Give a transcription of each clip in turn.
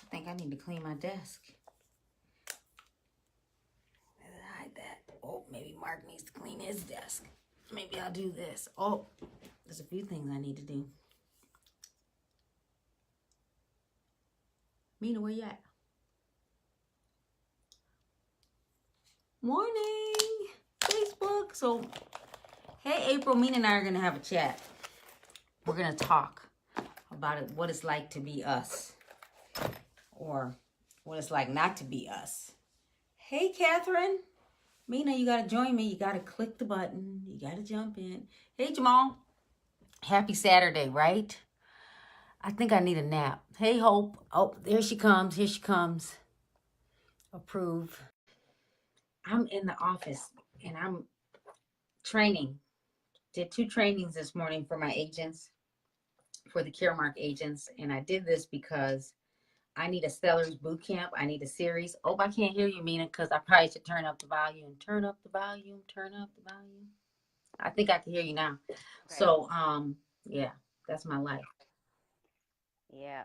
I think I need to clean my desk. Hide that. Oh, maybe Mark needs to clean his desk. Maybe I'll do this. Oh, there's a few things I need to do. Mina, where you at? Morning, Facebook. So, hey, April, Mina and I are going to have a chat. We're going to talk about it, what it's like to be us, or what it's like not to be us. Hey, Catherine. Mina, you got to join me. You got to click the button. You got to jump in. Hey, Jamal. Happy Saturday, right? I think I need a nap. Hey, Hope. Oh, there she comes. Here she comes. Approve. I'm in the office and I'm training. Did 2 trainings this morning for my agents, for the Caremark agents. And I did this because I need a Sellers boot camp. I need a series. Oh, I can't hear you, Mina, because I probably should turn up the volume. Turn up the volume. Turn up the volume. I think I can hear you now. Okay. So, yeah, that's my life. Yeah.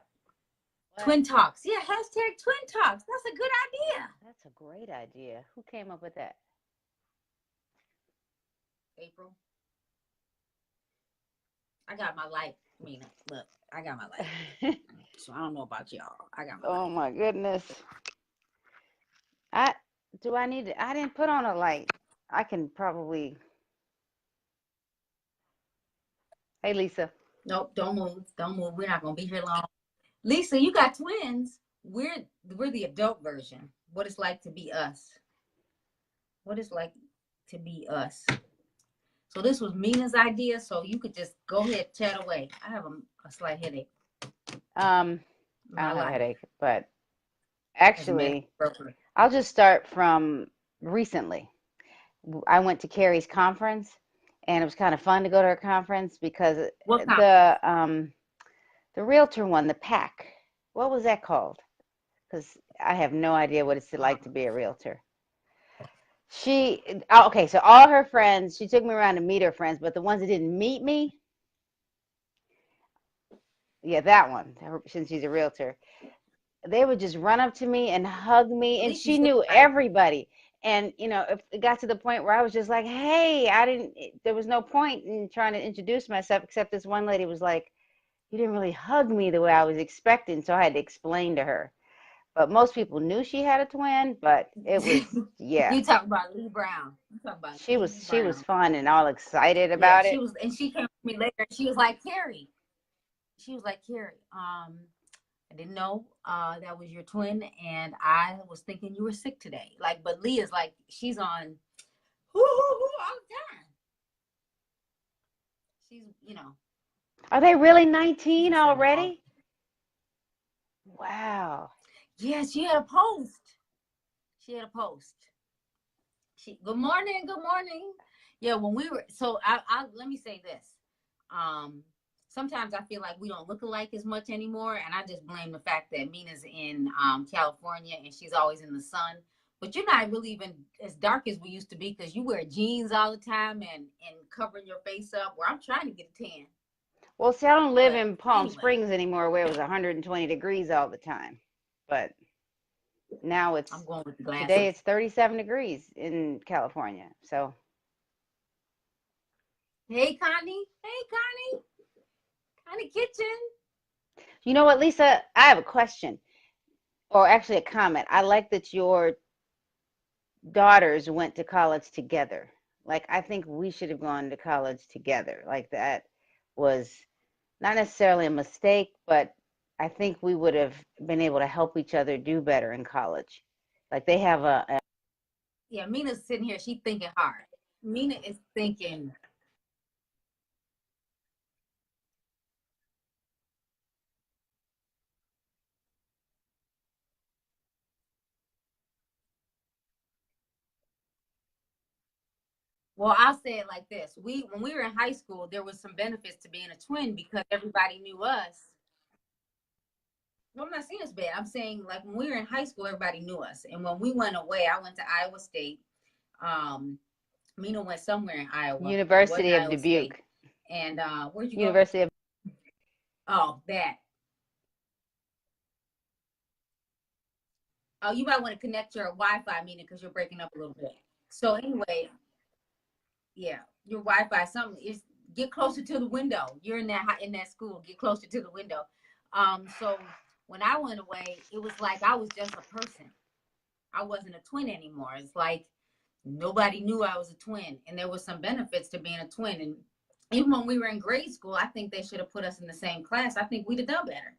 What? Twin Talks. Yeah, hashtag Twin Talks. That's a good idea. That's a great idea. Who came up with that? April. I got my life, Mina. Look, I got my life. So I don't know about y'all. I got my life. Oh my goodness. I didn't put on a light. I can probably. Hey, Lisa. Nope, don't move. Don't move. We're not gonna be here long. Lisa, you got twins. We're the adult version. What it's like to be us. What it's like to be us. So this was Mina's idea, so you could just go ahead, chat away. I have a slight headache. I don't have a headache, but actually, I'll just start from recently. I went to Carrie's conference, and it was kind of fun to go to her conference because the realtor one, the PAC. What was that called? Because I have no idea what it's like to be a realtor. Okay, so all her friends, she took me around to meet her friends, but the ones that didn't meet me, yeah, that one, since she's a realtor, they would just run up to me and hug me, and she knew everybody. And, if it got to the point where I was just like, hey, there was no point in trying to introduce myself, except this one lady was like, you didn't really hug me the way I was expecting, so I had to explain to her. But most people knew she had a twin, but it was, yeah. You talk about Lee Brown. She was fun and all excited about it. And she came to me later, and she was like, Carrie. I didn't know that was your twin, and I was thinking you were sick today. But Leah's like, she's on who all the time. She's, Are they really 19 already? Wow. Yeah, she had a post. Good morning. Yeah, when we were, so I let me say this. Sometimes I feel like we don't look alike as much anymore, and I just blame the fact that Mina's in California and she's always in the sun. But you're not really even as dark as we used to be, because you wear jeans all the time and covering your face up, where I'm trying to get a tan. Well, see, I don't live in Palm Springs anymore, where it was 120 degrees all the time. But now I'm going with the glasses. Today it's 37 degrees in California. So. Hey, Connie. Connie Kitchen. You know what, Lisa? I have a question, or actually a comment. I like that your daughters went to college together. Like, I think we should have gone to college together. Like, that was not necessarily a mistake, but I think we would have been able to help each other do better in college. Like, they have Yeah, Mina's sitting here. She's thinking hard. Mina is thinking. Well, I'll say it like this. When we were in high school, there was some benefits to being a twin because everybody knew us. Well, I'm not saying it's bad. I'm saying, like, when we were in high school, everybody knew us. And when we went away, I went to Iowa State. Mina went somewhere in Iowa. University of Dubuque. State. And where'd you University go? Oh, that. Oh, you might want to connect your Wi-Fi, meaning because you're breaking up a little bit. So anyway, yeah, your Wi-Fi. Something is get closer to the window. You're in that school. Get closer to the window. So when I went away, it was like I was just a person. I wasn't a twin anymore. It's like nobody knew I was a twin, and there was some benefits to being a twin. And even when we were in grade school, I think they should have put us in the same class. I think we'd have done better.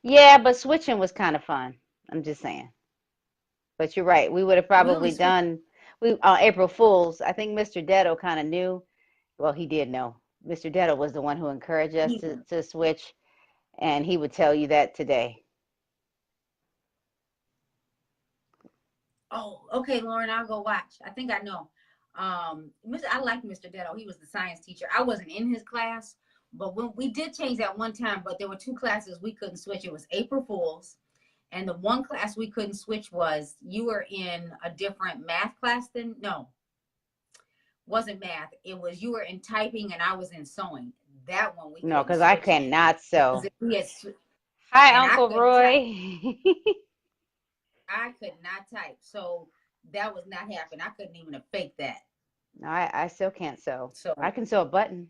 Yeah, but switching was kind of fun. I'm just saying. But you're right. We would have We only probably switched. done we April Fools. I think Mr. Detto kind of knew. Well, he did know. Mr. Detto was the one who encouraged us to switch, and he would tell you that today. Oh, okay, Lauren, I'll go watch. I think I know. I like Mr. Detto. He was the science teacher. I wasn't in his class, but when we did change that one time, but there were two classes we couldn't switch. It was April Fools, and the one class we couldn't switch was you were in a different math class than no, wasn't math. It was you were in typing and I was in sewing. That one we No, couldn't because I switch in cannot because sew. if we had Hi, and Uncle Roy. I could not type, so that was not happening. I couldn't even have faked that. No, I still can't sew. I So can sew a button.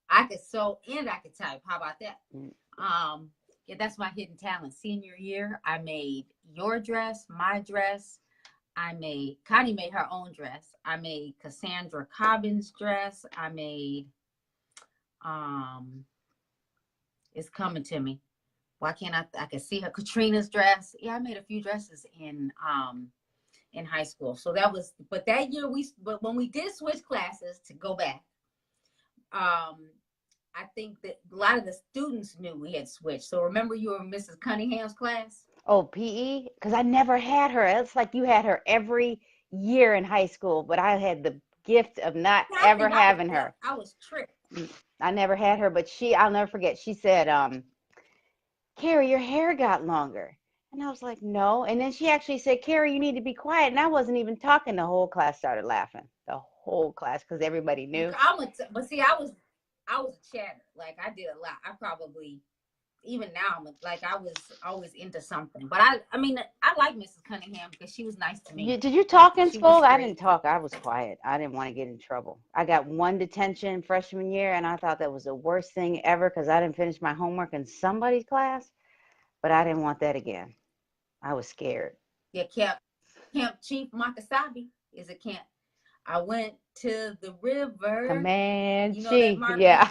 I could sew and I could type. How about that? Mm. Yeah, that's my hidden talent. Senior year, I made your dress, my dress. Connie made her own dress. I made Cassandra Cobbin's dress. I made, um, it's coming to me. Why can't I can see her, Katrina's dress. Yeah, I made a few dresses in high school. So that was, but that year but when we did switch classes to go back, um, I think that a lot of the students knew we had switched. So remember you were in Mrs. Cunningham's class? Oh, PE? Because I never had her. It's like you had her every year in high school, but I had the gift of not Yeah, I ever think I was having her. I was tricked. I never had her, but I'll never forget. She said, Carrie, your hair got longer. And I was like, no. And then she actually said, Carrie, you need to be quiet. And I wasn't even talking. The whole class started laughing. The whole class, because everybody knew. But see, I was a chatter. Like I did a lot. I probably even now I'm like I was always into something. But I mean I like Mrs. Cunningham because she was nice to me. Did you talk in She was school? I didn't straight. talk. I was quiet. I didn't want to get in trouble. I got one detention freshman year, and I thought that was the worst thing ever because I didn't finish my homework in somebody's class, but I didn't want that again. I was scared. Yeah, Camp Chief Makasabi is a camp. I went to the river. Command You know that Chief. Martin? Yeah.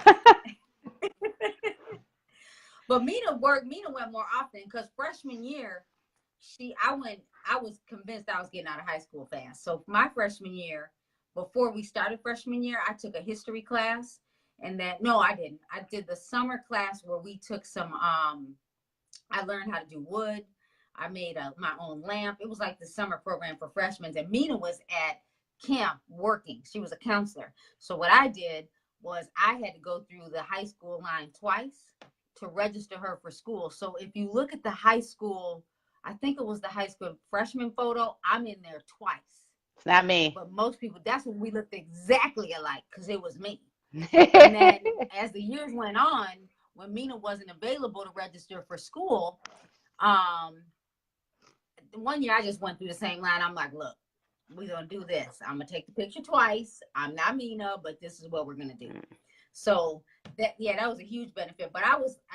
But Mina went more often because freshman year, I was convinced I was getting out of high school fast. So my freshman year, before we started freshman year, I took a history class. And no, I didn't. I did the summer class where we took I learned how to do wood. I made my own lamp. It was like the summer program for freshmen. And Mina was at camp working. She was a counselor. So what I did was I had to go through the high school line twice to register her for school. So if you look at the high school, I think it was the high school freshman photo, I'm in there twice. It's not me. But most people, that's when we looked exactly alike because it was me. And then as the years went on, when Mina wasn't available to register for school, one year I just went through the same line. I'm like, look, we're going to do this. I'm going to take the picture twice. I'm not Mina, but this is what we're going to do. So that was a huge benefit. But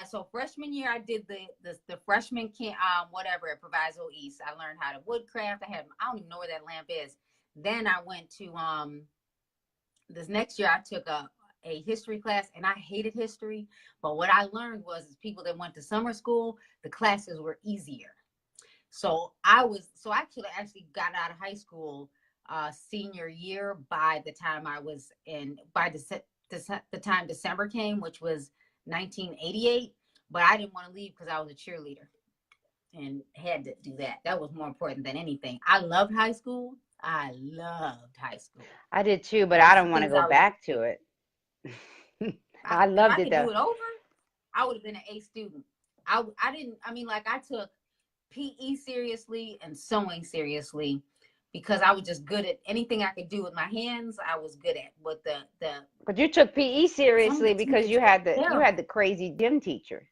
so freshman year, I did the freshman camp, whatever at Proviso East. I learned how to woodcraft. I don't even know where that lamp is. Then I went to, this next year I took a history class and I hated history. But what I learned was people that went to summer school, the classes were easier. So I actually got out of high school senior year by the time the time December came, which was 1988. But I didn't want to leave because I was a cheerleader and had to do that. That was more important than anything. I loved high school. I did too, but I don't want to go back to it. I loved it though. If I could do it over, I would have been an A student. I took PE seriously and sewing seriously because I was just good at anything I could do with my hands. I was good at. But you took PE seriously because you had the crazy gym teacher.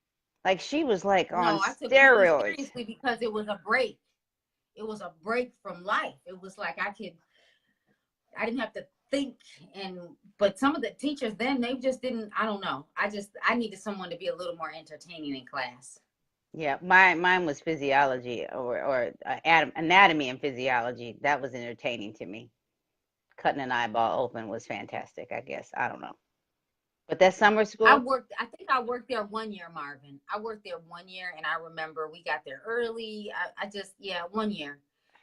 Like she was like on No, I took beauty steroids. seriously because it was a break. It was a break from life. It was like I didn't have to think. And but some of the teachers then, they just didn't. I don't know. I needed someone to be a little more entertaining in class. Yeah, mine was physiology or anatomy and physiology. That was entertaining to me. Cutting an eyeball open was fantastic, I guess. I don't know. But that summer school, I think I worked there 1 year, Marvin. I worked there 1 year, and I remember we got there early. I just, yeah, 1 year.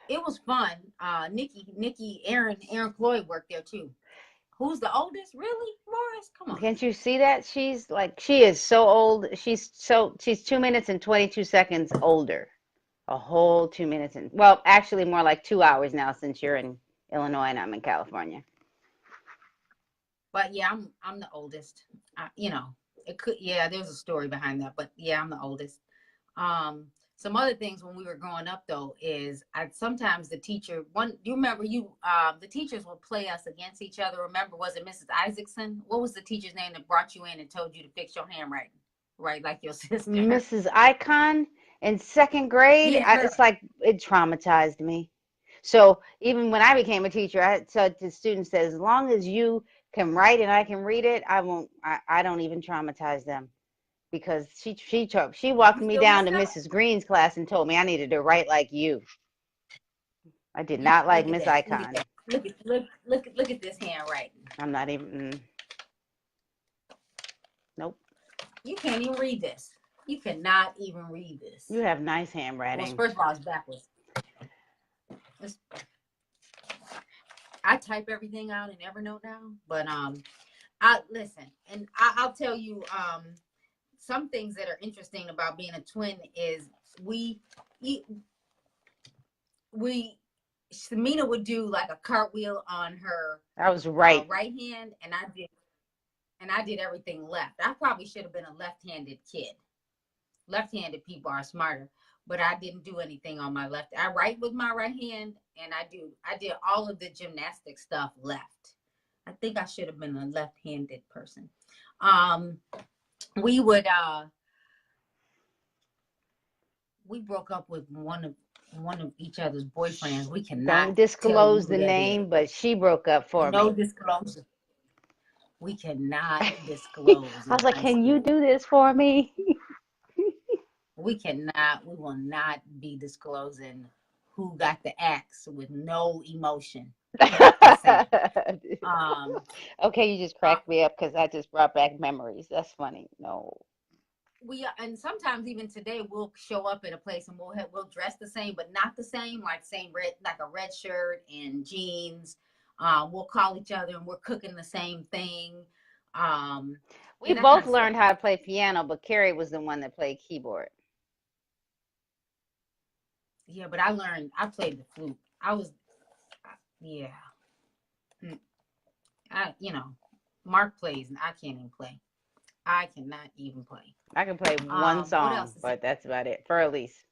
It was fun. Aaron Floyd worked there too. Who's the oldest? Really, Morris? Come on. can't you see that? She's like, she is so old. She's 2 minutes and 22 seconds older. A whole 2 minutes and, well, actually more like 2 hours now since you're in Illinois and I'm in California. But yeah, I'm the oldest. You know, it could, yeah, there's a story behind that, but yeah, I'm the oldest. Some other things when we were growing up though is sometimes the teacher do you remember the teachers would play us against each other? Remember, was it Mrs. Isaacson? What was the teacher's name that brought you in and told you to fix your handwriting? Right, like your sister. Mrs. Icon in second grade, Yeah, her. it's like it traumatized me. So even when I became a teacher, I said to students that as long as you can write and I can read it, I don't even traumatize them because she walked You me still down miss to her? Mrs. Green's class and told me I needed to write like you. I did not like Look at Miss that. Look at Icon. that. Look at this handwriting. I'm not even. Nope. You can't even read this. You cannot even read this. You have nice Well, handwriting. first of all, it's backwards. I type everything out in Evernote now, but I listen, and I'll tell you some things that are interesting about being a twin is Samina would do like a cartwheel on her I was right. right hand, and I did everything left. I probably should have been a left-handed kid. Left-handed people are smarter, but I didn't do anything on my left. I write with my right hand, and I did all of the gymnastic stuff left. I think I should have been a left-handed person. We broke up with one of each other's boyfriends. We cannot Don't tell you disclose who the that is. name, but she broke up for No me. disclosure. We cannot disclose. I was like, high can you school. do this for me? We will not be disclosing who got the axe with no emotion. Okay, you just cracked me up because I just brought back memories. That's funny. No. And sometimes even today we'll show up at a place and we'll dress the same, but not the same, like a red shirt and jeans. We'll call each other and we're cooking the same thing. We both learned how to play piano, but Carrie was the one that played keyboard. Yeah, but I played the flute. Yeah. Mark plays and I can't even play. I cannot even play. I can play one song, but that's about it. For Elise.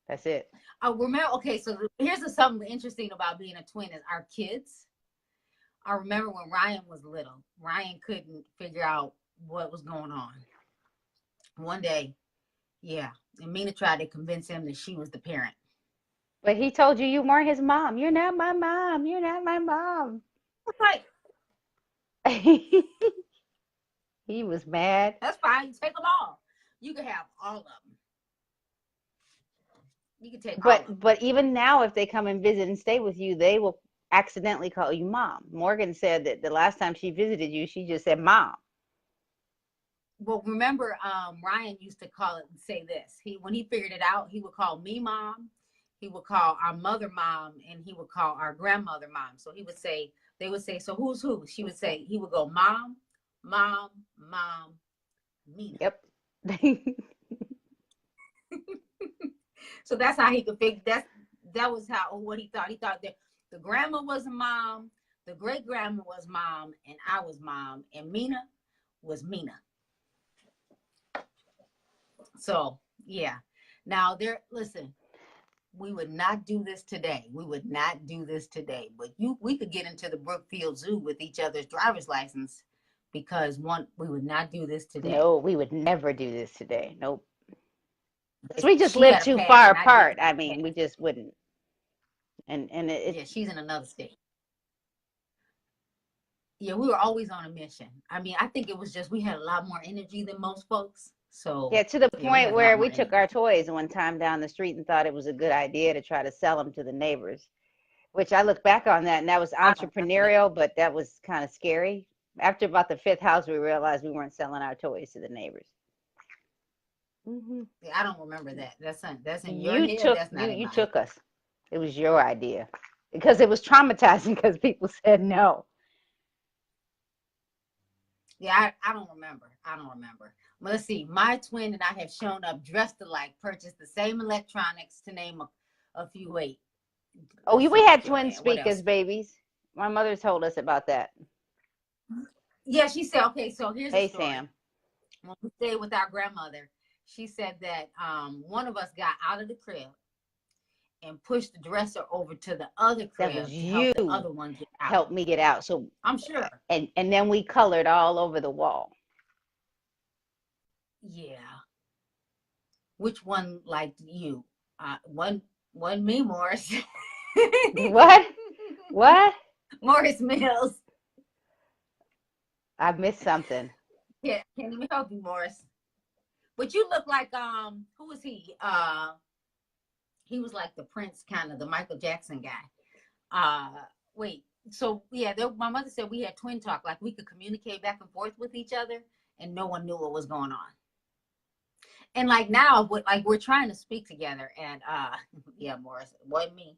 That's it. Remember, okay, so here's something interesting about being a twin is our kids. I remember when Ryan was little, Ryan couldn't figure out what was going on. One day, yeah, and Mina tried to convince him that she was the parent. But he told you weren't his mom. You're not my mom. You're not my mom. Right. He was mad. That's fine. Take them all. You can have all of them. You can take all of them. But even now, if they come and visit and stay with you, they will accidentally call you mom. Morgan said that the last time she visited you, she just said mom. Well, remember, Ryan used to say this. When he figured it out, he would call me mom. He would call our mother mom, and he would call our grandmother mom. So they would say, so who's who? He would go mom, mom, mom, me. Yep. So that's how he could figure. That was what he thought. He thought that the grandma was a mom, the great grandma was mom, and I was mom, and Mina was Mina. So yeah. Now listen. We would not do this today. But we could get into the Brookfield Zoo with each other's driver's license because we would not do this today. No, we would never do this today. Nope. We just She live had a too past, far and I didn't apart. I have a mean, we past. just wouldn't. And Yeah, she's in another state. Yeah, we were always on a mission. I mean, I think it was just we had a lot more energy than most folks. So yeah, to the yeah, we point had a lot where more we took energy. our toys one time down the street and thought it was a good idea to try to sell them to the neighbors, which I look back on that and that was I don't remember that. entrepreneurial, but that was kind of scary. After about the fifth house, we realized we weren't selling our toys to the neighbors. Hmm. Yeah, I don't remember that. That's in your You head. took That's not you in you mine. took us. It was your idea because it was traumatizing because people said no. Yeah, I don't remember. I don't remember. Well, let's see. My twin and I have shown up dressed alike, purchased the same electronics, to name a few. Wait, Oh, let's we see, had twin Joanne. What speakers, else? babies. My mother told us about that. Yeah, she said. Okay, so here's a Hey, story. Sam. When we stayed with our grandmother, she said that one of us got out of the crib and pushed the dresser over to the other That was crib to help the you other one get out. helped me get out. So, I'm sure. and then we colored all over the wall. Yeah. Which one liked you? One me, Morris. What? What? Morris Mills. I missed something. Yeah, can't even help you, Morris. But you look like who was he? He was like the Prince, kind of the Michael Jackson guy. Wait. So yeah, my mother said we had twin talk, like we could communicate back and forth with each other, and no one knew what was going on. And like now, like we're trying to speak together, and yeah, Morris, it wasn't me.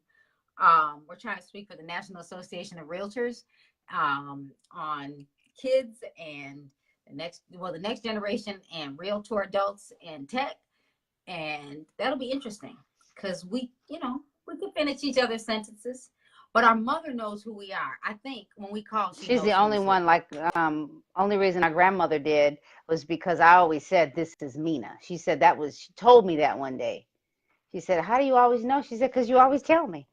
We're trying to speak for the National Association of Realtors on kids and the next generation and realtor adults and tech, and that'll be interesting because we could finish each other's sentences, but our mother knows who we are. I think when we call, she She's the knows only who's who. one, like, only reason our grandmother did was because I always said, "This is Mina." She said she told me that one day. She said, "How do you always know?" She said, "Because you always tell me."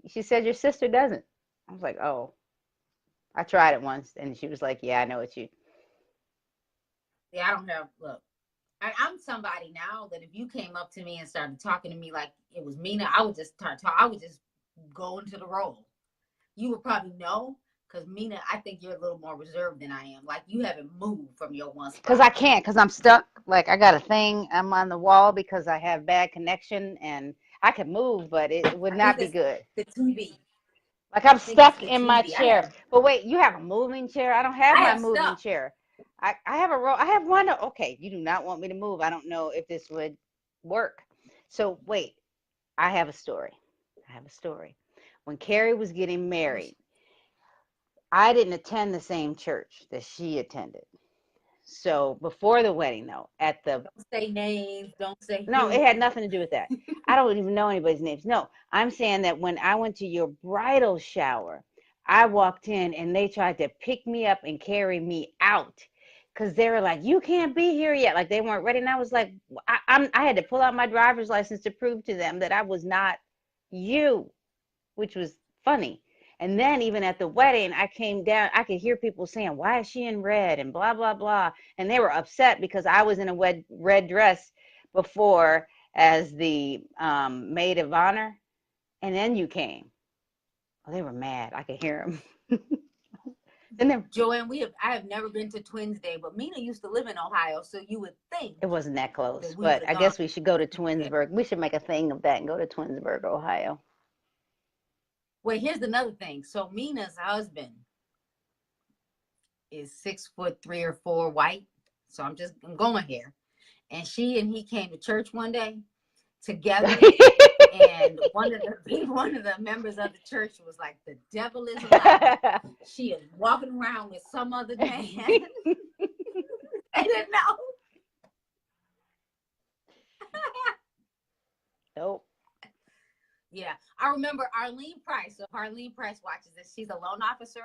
She said, "Your sister doesn't." I was like, "Oh, I tried it once." And she was like, "Yeah, I know it's you." Yeah, I don't have look. I'm somebody now that if you came up to me and started talking to me like it was Mina, I would just start talking. I would just go into the role. You would probably know because Mina, I think you're a little more reserved than I am. Like you haven't moved from your one Because spot. I can't, because I'm stuck. Like, I got a thing. I'm on the wall because I have bad connection and I could move, but it would I think not be that's good. the TV. Like, I'm I think it's stuck the in my TV. chair. But wait, you have a moving chair? I don't have I my have moving stuff. chair. I have a row. I have one. Okay, you do not want me to move. I don't know if this would work. So wait, I have a story. I have a story. When Carrie was getting married, I didn't attend the same church that she attended. So before the wedding, though, at the Don't say names. Don't say no, it who. had nothing to do with that. I don't even know anybody's names. No, I'm saying that when I went to your bridal shower, I walked in and they tried to pick me up and carry me out because they were like, "You can't be here yet." Like they weren't ready. And I was like, I had to pull out my driver's license to prove to them that I was not you, which was funny. And then even at the wedding, I came down, I could hear people saying, "Why is she in red?" and blah, blah, blah. And they were upset because I was in a red dress before as the maid of honor. And then you came. Oh, they were mad. I could hear them. And then Joanne, I have never been to Twins Day, but Mina used to live in Ohio, so you would think it wasn't that that close, we would but have I gone guess we should go to to Twins Day. Twinsburg. We should make a thing of that and go to Twinsburg, Ohio. Wait, here's another thing. So Mina's husband is 6'3" or 4", white. So I'm going here. And she and he came to church one day together. And one of the members of the church was like, "The devil is a lie. She is walking around with some other man." I didn't know. Nope. Yeah, I remember Arlene Price. So Arlene Price watches this. She's a loan officer.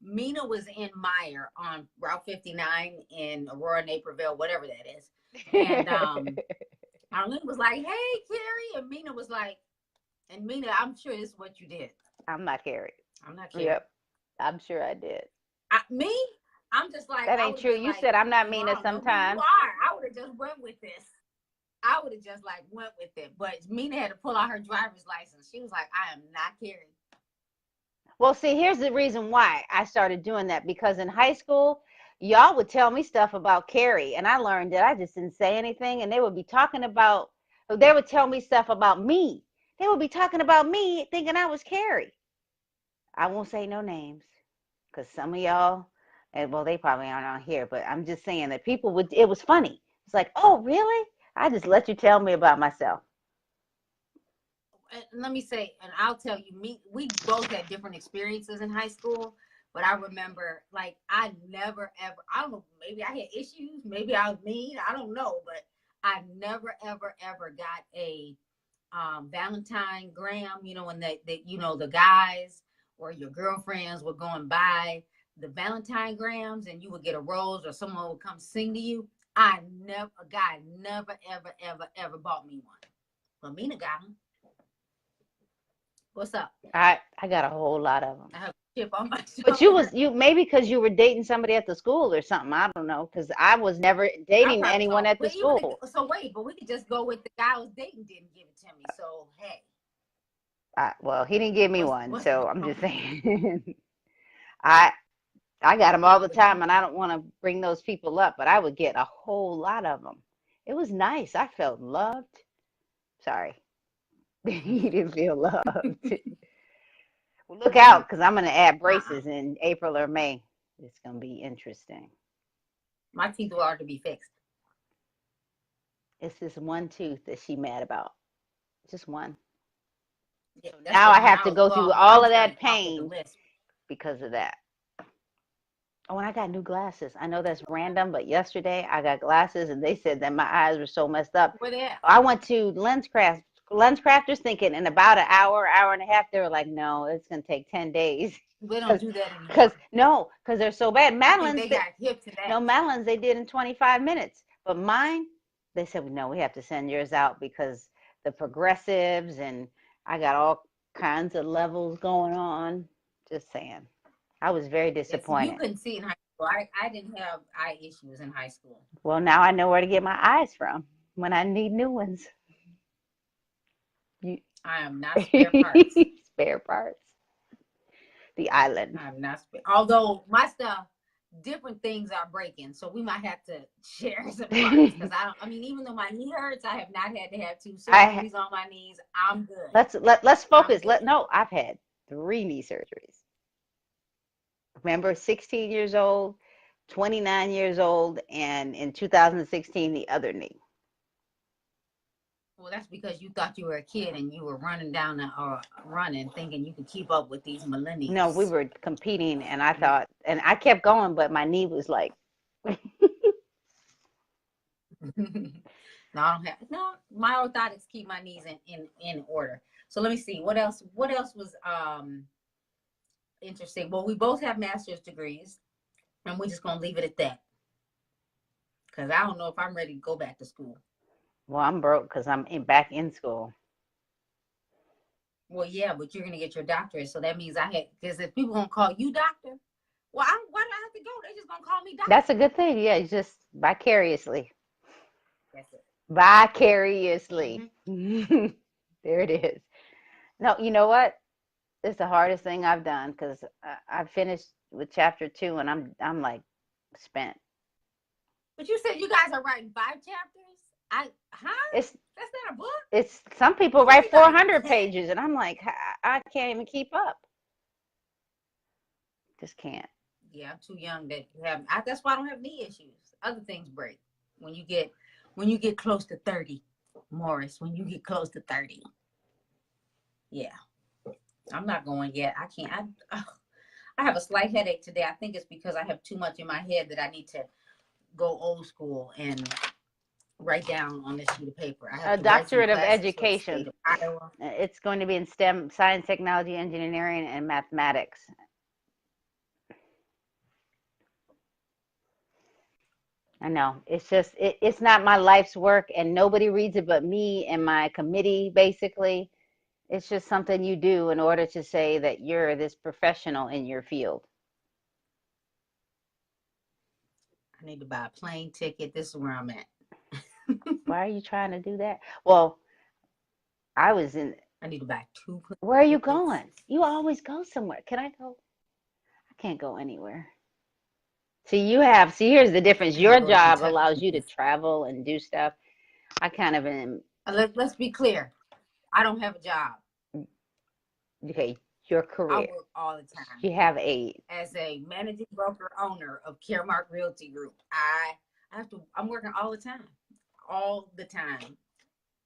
Mina was in Meyer on Route 59 in Aurora, Naperville, whatever that is. And Arlene was like, "Hey, Carrie," and Mina was like, and Mina, I'm sure this is what you did. I'm not Carrie. I'm not Carrie. Yep. I'm sure I did. Me? I'm just like, That I ain't would have true. been You like, said I'm not well, mean I at don't know who you sometimes. are. I would have just went with this. I would have just like went with it. But Mina had to pull out her driver's license. She was like, I am not Carrie. Well, see, here's the reason why I started doing that, because in high school, y'all would tell me stuff about Carrie, and I learned that I just didn't say anything, and they would be talking about, they would tell me stuff about me. They would be talking about me thinking I was Carrie. I won't say no names because some of y'all, and well, they probably aren't on here, but I'm just saying that people would, it was funny. It's like, oh, really? I just let you tell me about myself. And let me say, and I'll tell you, we both had different experiences in high school. But I remember, like, I never ever, I don't know, maybe I had issues, maybe I was mean, I don't know, but I never ever ever got a Valentine Graham, you know, when you know, the guys or your girlfriends were going by the Valentine Grams and you would get a rose or someone would come sing to you. A guy never, ever, ever, ever bought me one. But Mina got them. What's up? I got a whole lot of them. I have a chip on my shoulder. But you maybe because you were dating somebody at the school or something. I don't know, because I was never dating anyone at the school. So wait, but we could just go with the guy I was dating didn't give it to me. So hey. Well, he didn't give me one, so I'm wrong? just saying. I got them all the time, and I don't want to bring those people up, but I would get a whole lot of them. It was nice. I felt loved. Sorry, you didn't feel loved. Well, look out, because I'm going to add braces in April or May. It's going to be interesting. My teeth will hard to be fixed. It's this one tooth that she mad about. Just one. Yeah, so now I have to go through all of that talk pain because of that. Oh, and I got new glasses. I know that's random, but yesterday I got glasses and they said that my eyes were so messed up. Where they at? I went to LensCrafters thinking in about an hour and a half. They were like, no, it's going to take 10 days. We don't do that anymore. Because they're so bad. Madeline's, they got hip to that. No, Madeline's they did in 25 minutes. But mine, they said, no, we have to send yours out because the progressives and I got all kinds of levels going on. Just saying. I was very disappointed. You couldn't see in high school. I didn't have eye issues in high school. Well, now I know where to get my eyes from when I need new ones. I am not spare parts. Spare parts. The island. I'm not spare. Although my stuff, different things are breaking, so we might have to share some parts. Because I mean, even though my knee hurts, I have not had to have 2 surgeries on my knees. I'm good. Let's focus. No, I've had 3 knee surgeries. Remember, 16 years old, 29 years old, and in 2016, the other knee. Well, that's because you thought you were a kid and you were running, thinking you could keep up with these millennials. No, we were competing, and I thought, and I kept going, but my knee was like. No, I don't have. No, my orthotics keep my knees in order. So let me see. What else was interesting? Well, we both have master's degrees, and we're just gonna leave it at that. Because I don't know if I'm ready to go back to school. Well, I'm broke because I'm back in school. Well, yeah, but you're gonna get your doctorate, so that means because if people gonna call you doctor, well, why do I have to go? They're just gonna call me doctor. That's a good thing. Yeah, it's just vicariously. That's it. Vicariously. Mm-hmm. There it is. No, you know what? It's the hardest thing I've done because I finished with chapter 2 and I'm like spent. But you said you guys are writing 5 chapters? That's not a book? It's some people write 400 pages and I'm like, I can't even keep up. Just can't. Yeah, I'm too young to have. That's why I don't have knee issues. Other things break when you get close to 30, Morris. When you get close to 30, yeah. I'm not going yet. I can't. I have a slight headache today. I think it's because I have too much in my head that I need to go old school and write down on this sheet of paper. I have a doctorate of education. It's going to be in STEM, science, technology, engineering, and mathematics. I know. It's just, it's not my life's work and nobody reads it but me and my committee, basically. It's just something you do in order to say that you're this professional in your field. I need to buy a plane ticket. This is where I'm at. Why are you trying to do that? Well, I was in. I need to buy 2 plane Where are you tickets. going? You always go somewhere. Can I go? I can't go anywhere. See, here's the difference. I need to Your go to job Kentucky. allows you to travel and do stuff. I kind of am. Let's be clear. I don't have a job. Okay, your I career. work all the time. You have a. As a managing broker owner of Caremark Realty Group, I'm working all the time. All the time.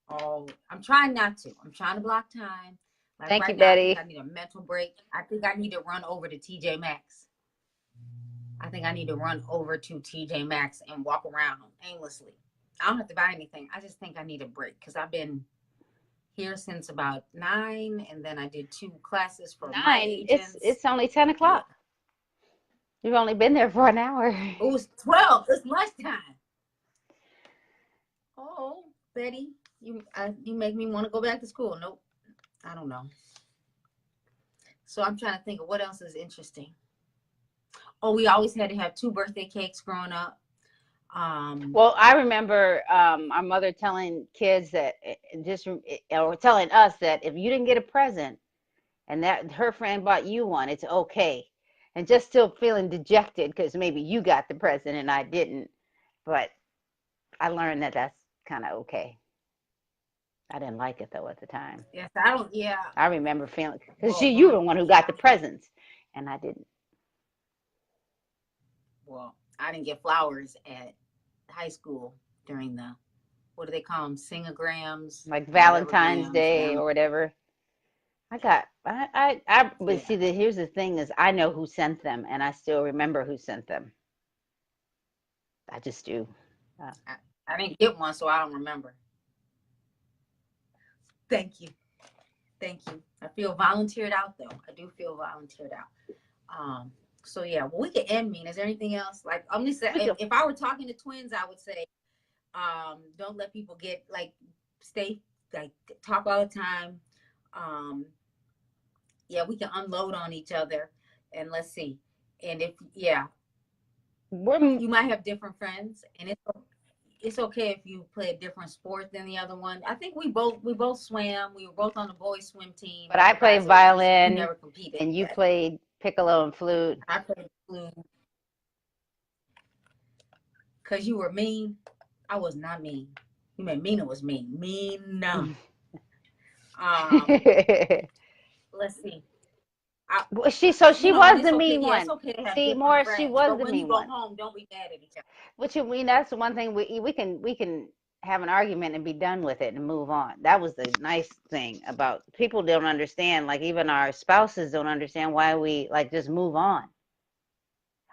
I'm trying not to. I'm trying to block time. Like Thank right you, now, Betty. I think I need a mental break. I think I need to run over to TJ Maxx. I think I need to run over to TJ Maxx and walk around aimlessly. I don't have to buy anything. I just think I need a break because I've been here since about 9, and then I did 2 classes for my 9. agents. It's only 10 Yeah. o'clock. You've only been there for an hour. It was 12. It's lunchtime. Oh, Betty, you make me want to go back to school. Nope. I don't know. So I'm trying to think of what else is interesting. Oh, we always had to have 2 birthday cakes growing up. Well, I remember our mother telling kids that or telling us that if you didn't get a present and that her friend bought you one, it's okay. And just still feeling dejected because maybe you got the present and I didn't. But I learned that that's kind of okay. I didn't like it though at the time. Yes, I don't. Yeah. I remember feeling because Well, you were the one who got the presents and I didn't. Well, I didn't get flowers at high school during the, what do they call them, singograms, Like Valentine's grams, Day or whatever. But Yeah. see, here's the thing is I know who sent them and I still remember who sent them. I just do. I didn't get one, so I don't remember. Thank you. Thank you. I feel volunteered out though. I do feel volunteered out. So yeah, well, we could end mean. Is there anything else? Like I'm just saying, if I were talking to twins, I would say, don't let people get like talk all the time. Yeah, we can unload on each other, and let's see. And if you might have different friends, and it's okay if you play a different sport than the other one. I think we both swam. We were both on the boys swim team. But I played violin, we never competed, and you played piccolo and flute. I played flute. Because you were mean. I was not mean. You mean Mina was mean. Mean, no. Let's see. She was the mean one. Okay see, Morris, she was the mean one. When you go home, don't be mad at each other. Which I mean, that's the one thing we can have an argument and be done with it and move on. That was the nice thing about people don't understand. Like even our spouses don't understand why we like just move on.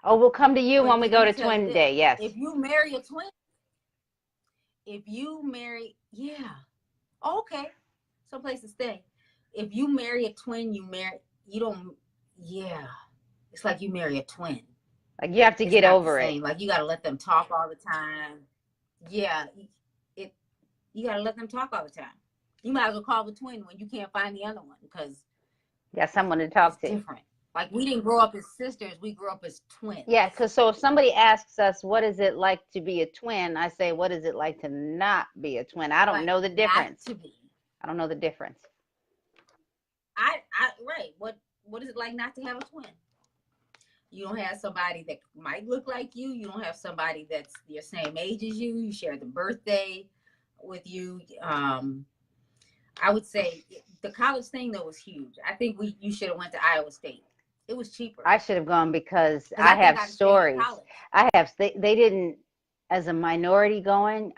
Oh, we'll come to you when we go to twin day. Yes. If you marry a twin, okay, someplace to stay. If you marry a twin, it's like you marry a twin. Like you have to get over it. Like you got to let them talk all the time. Yeah, you got to let them talk all the time. You might as well call the twin when you can't find the other one because you got someone to talk to. Different. Like we didn't grow up as sisters, we grew up as twins. Yeah, because so if somebody asks us what is it like to be a twin, I say what is it like to not be a twin? I don't know the difference. I don't know the difference. Right. What is it like not to have a twin? You don't have somebody that might look like you. You don't have somebody that's your same age as you. You share the birthday with you. I would say the college thing though was huge. I think you should have went to Iowa State. It was cheaper. I should have gone because I have stories. They didn't, as a minority going,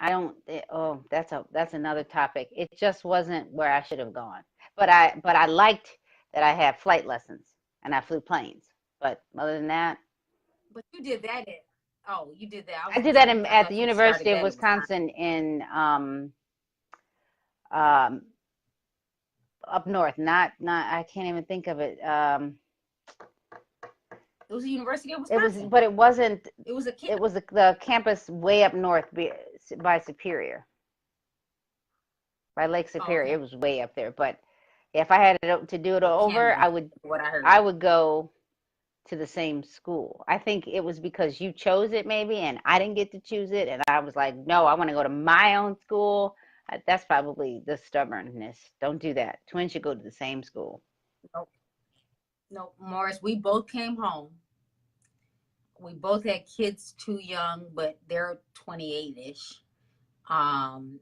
that's another topic. It just wasn't where I should have gone. But I liked that I had flight lessons and I flew planes. But other than that. But you did that you did that. I did that at the University of Wisconsin in up north. Not I can't even think of it. It was the University of Wisconsin. But it wasn't. It was the campus way up north by Superior, by Lake Superior. Okay. It was way up there. But if I had to do it over, I would go to the same school. I think it was because you chose it maybe and I didn't get to choose it. And I was like, no, I want to go to my own school. That's probably the stubbornness. Don't do that. Twins should go to the same school. Nope. No, Morris, we both came home. We both had kids too young, but they're 28-ish. Um,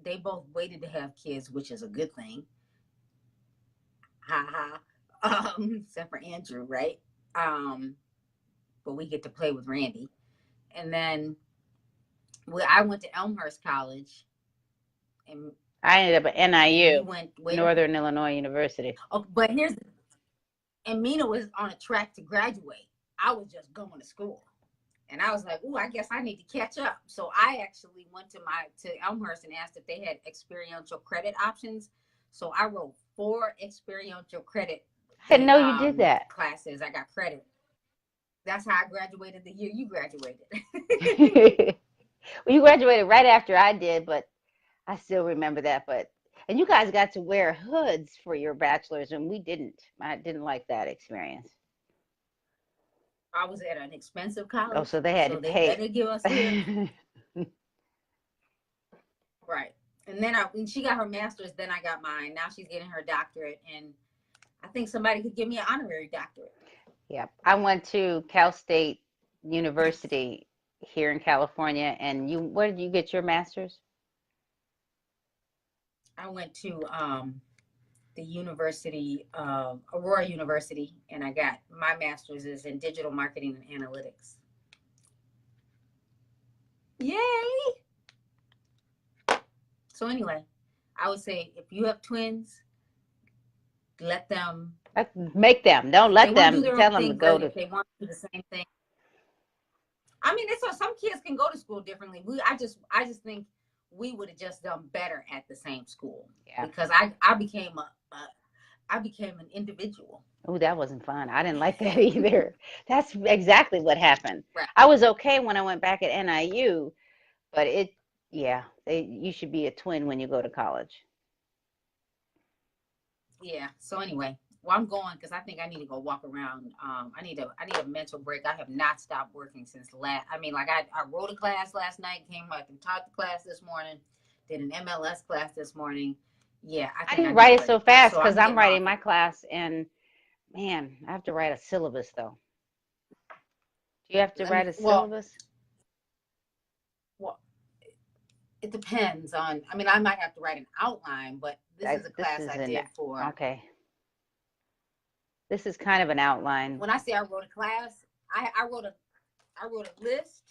they both waited to have kids, which is a good thing. Ha ha. Except for Andrew, right? But we get to play with Randy. And then I went to Elmhurst College, and I ended up at NIU, went Northern Illinois University. Oh, but and Mina was on a track to graduate. I was just going to school. And I was like, I guess I need to catch up. So I actually went to Elmhurst and asked if they had experiential credit options. So I wrote 4 experiential credit. I didn't know you did that. Classes. I got credit. That's how I graduated the year you graduated. Well, you graduated right after I did, but I still remember that. And you guys got to wear hoods for your bachelor's, and we didn't. I didn't like that experience. I was at an expensive college. Oh, so they had to pay. They better give us hoods. Right. And then when she got her master's, then I got mine. Now she's getting her doctorate, and I think somebody could give me an honorary doctorate. Yeah. I went to Cal State University here in California, and where did you get your master's? I went to the University of Aurora University, and I got my master's is in digital marketing and analytics. Yay! So anyway, I would say if you have twins, let them make them. Don't let them tell them to go to. If they want to do the same thing. I mean, some kids can go to school differently. I just think we would have just done better at the same school. Yeah. Because I became an individual. Oh, that wasn't fun. I didn't like that either. That's exactly what happened. Right. I was okay when I went back at NIU, but you should be a twin when you go to college. Yeah. So anyway, I'm going because I think I need to go walk around. I need a mental break. I have not stopped working since I wrote a class last night, came back and taught the class this morning, did an MLS class this morning. Yeah. I didn't write it so fast because I'm writing my class, and man, I have to write a syllabus though. Do you have to write a syllabus? Well, it depends on, I might have to write an outline, but this is a class I did for. Okay. This is kind of an outline. When I say I wrote a class, I wrote a list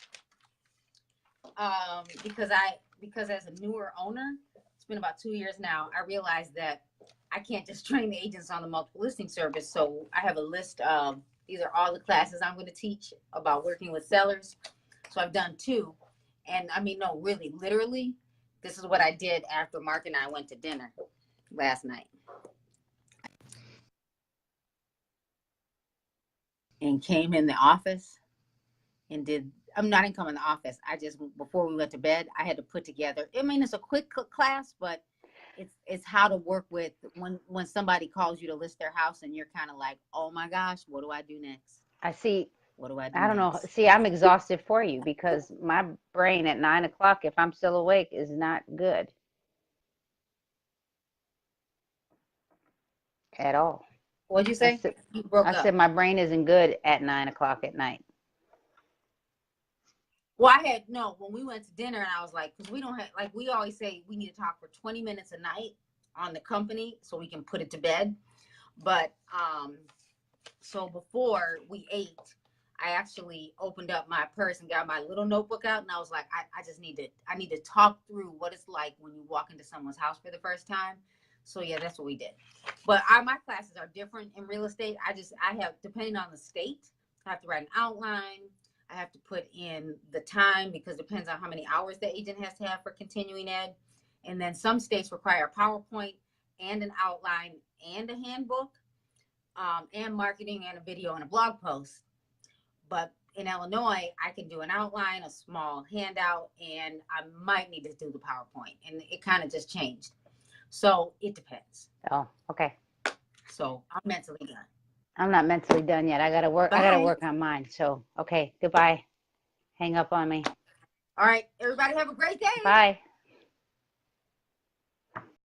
because as a newer owner, it's been about 2 years now, I realized that I can't just train the agents on the multiple listing service. So I have a list of, these are all the classes I'm going to teach about working with sellers. So I've done 2. And really, literally, this is what I did after Mark and I went to dinner last night. And came in the office and I didn't come in the office. Before we went to bed, I had to put together, it's a quick class, but it's how to work with when somebody calls you to list their house and you're kind of like, oh my gosh, what do I do next? I see. What do I do? I don't know. See, I'm exhausted for you because my brain at 9 o'clock, if I'm still awake, is not good at all. What'd you say? You broke up. I said my brain isn't good at 9 o'clock at night. Well, when we went to dinner, and I was like, because we don't have, we always say we need to talk for 20 minutes a night on the company so we can put it to bed. But so before we ate, I actually opened up my purse and got my little notebook out, and I was like, I need to talk through what it's like when you walk into someone's house for the first time. So yeah, that's what we did. But my classes are different in real estate. I have, depending on the state, I have to write an outline. I have to put in the time because it depends on how many hours the agent has to have for continuing ed. And then some states require a PowerPoint and an outline and a handbook, and marketing and a video and a blog post. But in Illinois, I can do an outline, a small handout, and I might need to do the PowerPoint. And it kind of just changed. So it depends. Oh, okay. So I'm mentally done. I'm not mentally done yet. I gotta work. I gotta Bye. work on mine. So, okay, goodbye. Hang up on me. All right, everybody have a great day. Bye.